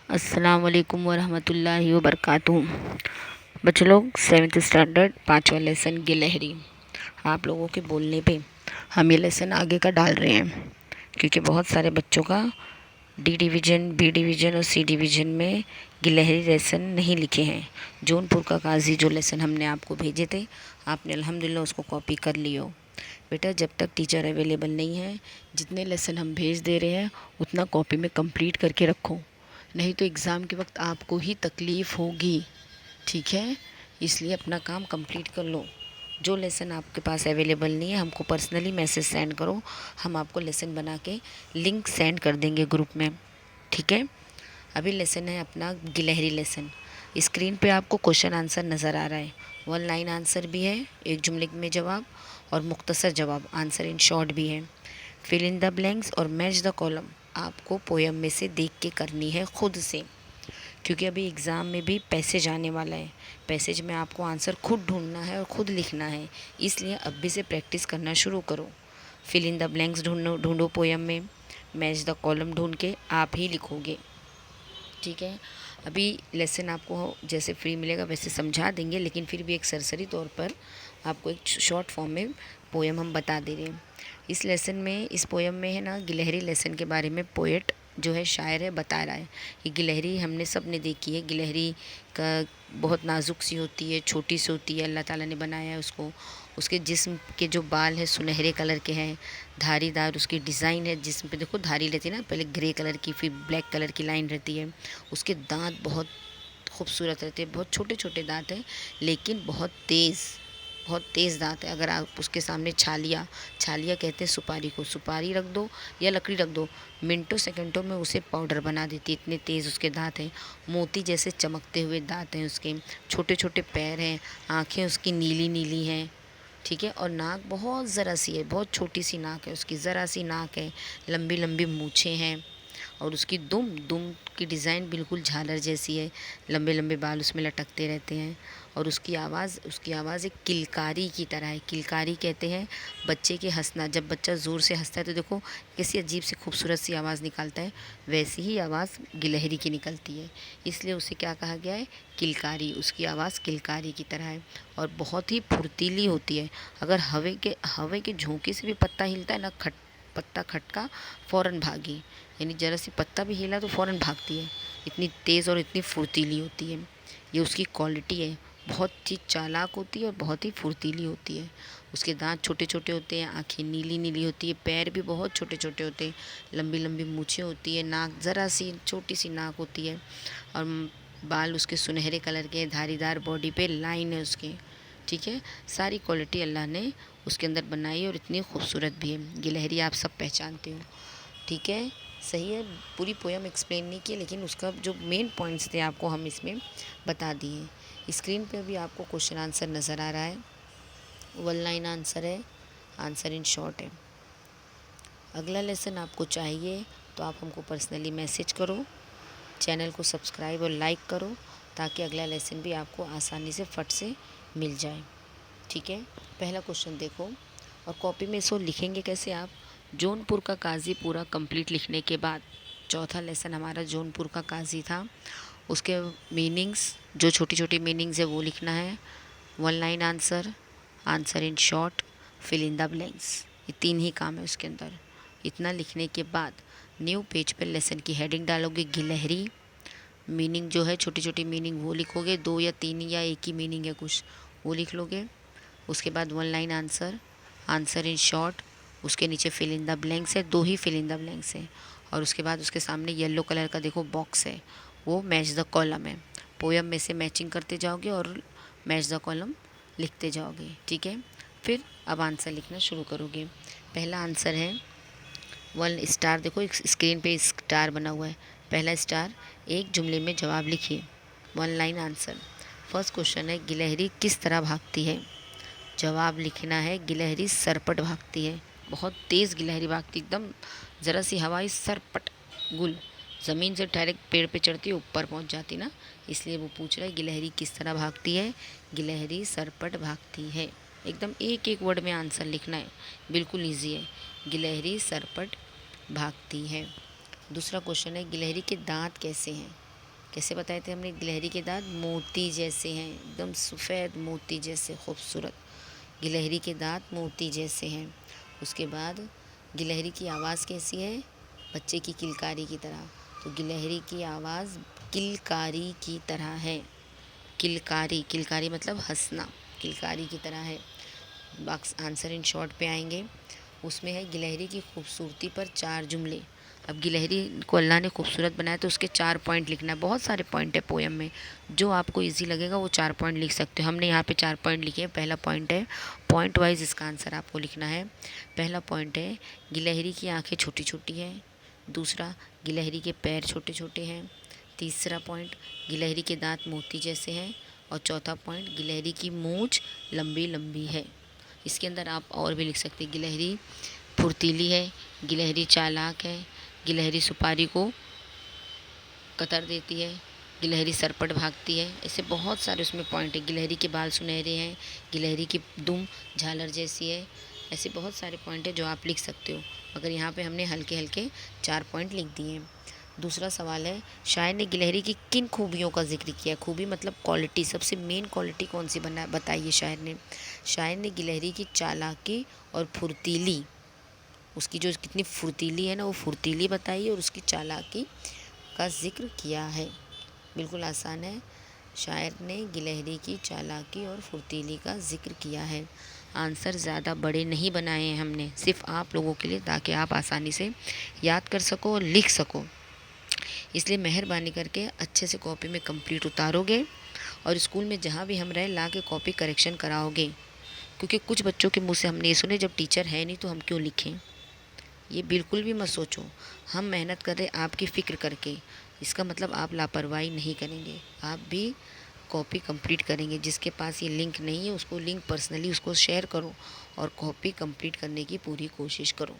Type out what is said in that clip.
अस्सलाम वालेकुम वरहमतुल्लाहि वबरकातुहू। बच्चों लोग 7th स्टैंडर्ड 5वां लेसन गिलहरी। आप लोगों के बोलने पे हम ये लेसन आगे का डाल रहे हैं क्योंकि बहुत सारे बच्चों का डी डिवीज़न, बी डिवीज़न और सी डिवीज़न में गिलहरी लेसन नहीं लिखे हैं। जौनपुर का काजी जो लेसन हमने आपको भेजे थे, आपने अल्हम्दुलिल्लाह उसको कॉपी कर लियो। बेटा जब तक टीचर अवेलेबल नहीं है, जितने लेसन हम भेज दे रहे हैं उतना कॉपी में कंप्लीट करके रखो, नहीं तो एग्ज़ाम के वक्त आपको ही तकलीफ़ होगी। ठीक है, इसलिए अपना काम कंप्लीट कर लो। जो लेसन आपके पास अवेलेबल नहीं है हमको पर्सनली मैसेज सेंड करो, हम आपको लेसन बना के लिंक सेंड कर देंगे ग्रुप में। ठीक है, अभी लेसन है अपना गिलहरी लेसन। स्क्रीन पे आपको क्वेश्चन आंसर नज़र आ रहा है। 1 लाइन आंसर भी है, एक जुमले में जवाब और मुख्तसर जवाब, आंसर इन शॉर्ट भी है। फिल इन द ब्लैंक्स और मैच द कॉलम आपको पोयम में से देख के करनी है खुद से, क्योंकि अभी एग्ज़ाम में भी पैसेज आने वाला है। पैसेज में आपको आंसर खुद ढूंढना है और ख़ुद लिखना है, इसलिए अभी से प्रैक्टिस करना शुरू करो। फिल इन द ब्लैंक्स ढूंढो पोयम में, मैच द कॉलम ढूंढ के आप ही लिखोगे। ठीक है, अभी लेसन आपको जैसे फ्री मिलेगा वैसे समझा देंगे, लेकिन फिर भी एक सरसरी तौर पर आपको एक शॉर्ट फॉर्म में पोयम हम बता दे रहे हैं। इस लेसन में, इस पोयम में है ना, गिलहरी लेसन के बारे में पोएट जो है, शायर है, बता रहा है कि गिलहरी हमने सब ने देखी है। गिलहरी का बहुत नाजुक सी होती है, छोटी सी होती है, अल्लाह ताला ने बनाया है उसको। उसके जिस्म के जो बाल हैं सुनहरे कलर के हैं, धारीदार उसकी डिज़ाइन है। जिस्म पे देखो धारी रहती है ना, पहले ग्रे कलर की फिर ब्लैक कलर की लाइन रहती है। उसके दांत बहुत खूबसूरत रहते हैं, बहुत छोटे छोटे दांत हैं, लेकिन बहुत तेज़ दांत है। अगर आप उसके सामने छालिया छालिया कहते हैं सुपारी को, सुपारी रख दो या लकड़ी रख दो, मिनटों सेकंडों में उसे पाउडर बना देती, इतने तेज़ उसके दांत हैं। मोती जैसे चमकते हुए दांत हैं उसके, छोटे छोटे पैर हैं, आँखें उसकी नीली नीली हैं। ठीक है, और नाक बहुत ज़रा सी है, बहुत छोटी सी नाक है उसकी, ज़रा सी नाक है, लंबी लंबी मूछें हैं, और उसकी दुम दुम की डिज़ाइन बिल्कुल झालर जैसी है, लंबे लंबे बाल उसमें लटकते रहते हैं। और उसकी आवाज़ एक किलकारी की तरह है। किलकारी कहते हैं बच्चे के हंसना, जब बच्चा ज़ोर से हंसता है तो देखो कैसी अजीब सी खूबसूरत सी आवाज़ निकालता है, वैसी ही आवाज़ गिलहरी की निकलती है, इसलिए उसे क्या कहा गया है, किलकारी। उसकी आवाज़ किलकारी की तरह है और बहुत ही फुर्तीली होती है। अगर हवे के झोंके से भी पत्ता हिलता है ना, पत्ता खटका, फ़ौरन भागी, यानी ज़रा सी पत्ता भी हिला तो फ़ौरन भागती है, इतनी तेज़ और इतनी फुर्तीली होती है। ये उसकी क्वालिटी है, बहुत ही चालाक होती है और बहुत ही फुर्तीली होती है। उसके दांत छोटे छोटे होते हैं, आँखें नीली नीली होती है, पैर भी बहुत छोटे छोटे होते हैं, लंबी लंबी मूछें होती है, नाक ज़रा सी छोटी सी नाक होती है, और बाल उसके सुनहरे कलर के, धारीदार बॉडी पे लाइन है उसके। ठीक है, सारी क्वालिटी अल्लाह ने उसके अंदर बनाई है और इतनी खूबसूरत भी है। गिलहरी आप सब पहचानते हो। ठीक है, सही है, पूरी पोयम एक्सप्लेन नहीं की, लेकिन उसका जो मेन पॉइंट्स थे आपको हम इसमें बता दिए। स्क्रीन पे भी आपको क्वेश्चन आंसर नज़र आ रहा है, 1 लाइन आंसर है, आंसर इन शॉर्ट है। अगला लेसन आपको चाहिए तो आप हमको पर्सनली मैसेज करो, चैनल को सब्सक्राइब और लाइक करो, ताकि अगला लेसन भी आपको आसानी से फट से मिल जाए। ठीक है, पहला क्वेश्चन देखो, और कॉपी में इसको लिखेंगे कैसे आप, जौनपुर का काजी पूरा कंप्लीट लिखने के बाद, चौथा लेसन हमारा जौनपुर का काजी था, उसके मीनिंग्स, जो छोटी छोटी मीनिंग्स है वो लिखना है। 1 line answer, answer in short, fill in the blanks, ये 3 ही काम है उसके अंदर। इतना लिखने के बाद न्यू पेज पर लेसन की हेडिंग डालोगे गिलहरी, मीनिंग जो है छोटी छोटी मीनिंग वो लिखोगे, 2 या 3 या एक ही मीनिंग है कुछ, वो लिख लोगे। उसके बाद 1 line answer, answer in short, उसके नीचे फिल इन द ब्लैंक्स है, 2 ही फिल इन द ब्लैंक्स है, और उसके बाद उसके सामने येलो कलर का देखो बॉक्स है, वो मैच द कॉलम है। पोयम में से मैचिंग करते जाओगे और मैच द कॉलम लिखते जाओगे। ठीक है, फिर अब आंसर लिखना शुरू करोगे। पहला आंसर है 1 स्टार, देखो स्क्रीन पे स्टार बना हुआ है, पहला स्टार, एक जुमले में जवाब लिखिए, 1 लाइन आंसर। फर्स्ट क्वेश्चन है गिलहरी किस तरह भागती है, जवाब लिखना है गिलहरी सरपट भागती है, बहुत तेज़ गिलहरी भागती, एकदम ज़रा सी हवाई सरपट गुल, ज़मीन से डायरेक्ट पेड़ पे चढ़ती है, ऊपर पहुंच जाती ना, इसलिए वो पूछ रहा है गिलहरी किस तरह भागती है, गिलहरी सरपट भागती है। एकदम एक एक वर्ड में आंसर लिखना है, बिल्कुल ईजी है, गिलहरी सरपट भागती है। दूसरा क्वेश्चन है गिलहरी के दांत कैसे हैं, कैसे बताए थे हमने? गिलहरी के दांत मोती जैसे हैं, एकदम सफ़ेद मोती जैसे खूबसूरत। गिलहरी के दांत मोती जैसे हैं। उसके बाद गिलहरी की आवाज़ कैसी है? बच्चे की किलकारी की तरह। तो गिलहरी की आवाज़ किलकारी की तरह है। किलकारी, किलकारी मतलब हंसना, किलकारी की तरह है। बॉक्स आंसर इन शॉर्ट पे आएंगे। उसमें है गिलहरी की खूबसूरती पर 4 जुमले। अब गिलहरी को अल्लाह ने खूबसूरत बनाया तो उसके 4 पॉइंट लिखना है। बहुत सारे पॉइंट है पोएम में, जो आपको इजी लगेगा वो 4 पॉइंट लिख सकते हो। हमने यहाँ पे 4 पॉइंट लिखे हैं। पहला पॉइंट है, पॉइंट वाइज इसका आंसर आपको लिखना है। पहला पॉइंट है, गिलहरी की आँखें छोटी छोटी हैं। दूसरा, गिलहरी के पैर छोटे छोटे हैं। तीसरा पॉइंट, गिलहरी के दांत मोती जैसे हैं। और चौथा पॉइंट, गिलहरी की मूंछ लंबी लंबी है। इसके अंदर आप और भी लिख सकते हैं, गिलहरी फुर्तीली है, गिलहरी चालाक है, गिलहरी सुपारी को कतर देती है, गिलहरी सरपट भागती है। ऐसे बहुत सारे उसमें पॉइंट है। गिलहरी के बाल सुनहरे हैं, गिलहरी की दुम झालर जैसी है। ऐसे बहुत सारे पॉइंट है जो आप लिख सकते हो, मगर यहाँ पे हमने हल्के हल्के 4 पॉइंट लिख दिए हैं। दूसरा सवाल है, शायर ने गिलहरी की किन खूबियों का जिक्र किया? खूबी मतलब क्वालिटी, सबसे मेन क्वालिटी कौन सी बना बताइए शायर ने? शायर ने गिलहरी की चालाकी और फुर्तीली, उसकी जो कितनी फुर्तीली है ना, वो फुर्तीली बताई और उसकी चालाकी का जिक्र किया है। बिल्कुल आसान है। शायर ने गिलहरी की चालाकी और फुर्तीली का जिक्र किया है। आंसर ज़्यादा बड़े नहीं बनाए हैं हमने, सिर्फ आप लोगों के लिए, ताकि आप आसानी से याद कर सको और लिख सको। इसलिए मेहरबानी करके अच्छे से कॉपी में कंप्लीट उतारोगे और स्कूल में जहाँ भी हम रहे ला के कॉपी करेक्शन कराओगे। क्योंकि कुछ बच्चों के मुँह से हमने ये सुने, जब टीचर है नहीं तो हम क्यों लिखें। ये बिल्कुल भी मत सोचो। हम मेहनत कर रहे आपकी फ़िक्र करके, इसका मतलब आप लापरवाही नहीं करेंगे। आप भी कॉपी कंप्लीट करेंगे। जिसके पास ये लिंक नहीं है उसको लिंक पर्सनली उसको शेयर करो और कॉपी कंप्लीट करने की पूरी कोशिश करो।